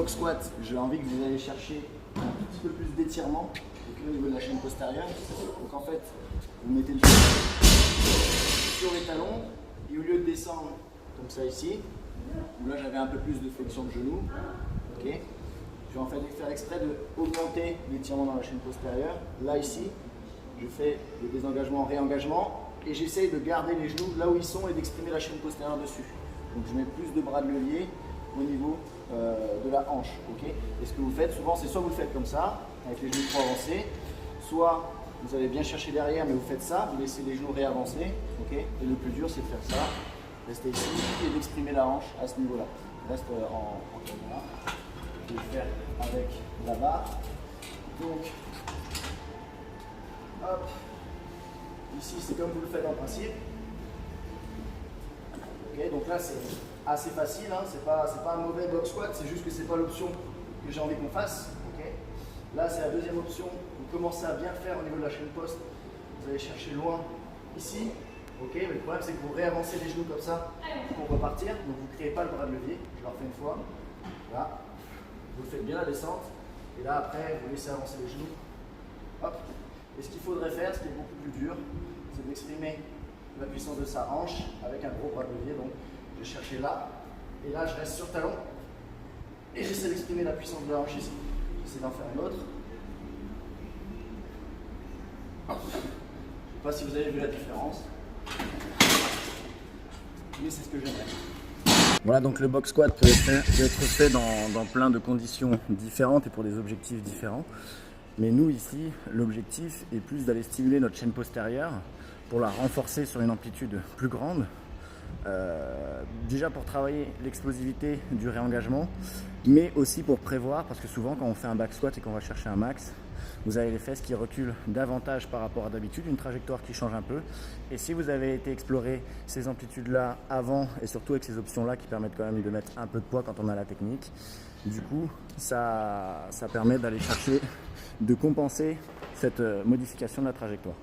box squat, j'ai envie que vous allez chercher un tout petit peu plus d'étirement au niveau de la chaîne postérieure. Donc en fait, vous mettez le pied sur les talons et au lieu de descendre comme ça ici, où là j'avais un peu plus de flexion de genou, okay, je vais en fait faire exprès d'augmenter l'étirement dans la chaîne postérieure. Là ici, je fais le désengagement, réengagement et j'essaye de garder les genoux là où ils sont et d'exprimer la chaîne postérieure dessus. Donc je mets plus de bras de levier au niveau de la hanche. Okay, et ce que vous faites souvent, c'est soit vous le faites comme ça, avec les genoux trop avancés, soit vous allez bien chercher derrière, mais vous faites ça, vous laissez les genoux réavancer. Okay, et le plus dur, c'est de faire ça, rester ici et d'exprimer la hanche à ce niveau-là. Reste en caméra. Je vais le faire avec la barre. Donc, hop, ici c'est comme vous le faites en principe. Okay, donc là c'est assez facile, hein, c'est pas un mauvais box squat, c'est juste que c'est pas l'option que j'ai envie qu'on fasse. Okay. Là c'est la deuxième option, vous commencez à bien faire au niveau de la chaîne poste, vous allez chercher loin ici. Okay, mais le problème c'est que vous réavancez les genoux comme ça pour repartir, donc vous ne créez pas le bras de levier. Je le refais une fois, là, vous faites bien la descente, et là après vous laissez avancer les genoux. Hop. Et ce qu'il faudrait faire, ce qui est beaucoup plus dur, c'est d'exprimer la puissance de sa hanche avec un gros bras de levier. Donc je vais chercher là, et là je reste sur talon, et j'essaie d'exprimer la puissance de la hanche ici. J'essaie d'en faire une autre. Hop. Je ne sais pas si vous avez vu la différence, mais c'est ce que j'aimerais. Voilà, donc le box squat peut être fait dans plein de conditions différentes et pour des objectifs différents. Mais nous ici, l'objectif est plus d'aller stimuler notre chaîne postérieure pour la renforcer sur une amplitude plus grande. Déjà pour travailler l'explosivité du réengagement, mais aussi pour prévoir, parce que souvent quand on fait un back squat et qu'on va chercher un max, vous avez les fesses qui reculent davantage par rapport à d'habitude, une trajectoire qui change un peu. Et si vous avez été explorer ces amplitudes-là avant, et surtout avec ces options-là qui permettent quand même de mettre un peu de poids quand on a la technique, du coup, ça permet d'aller chercher, de compenser cette modification de la trajectoire.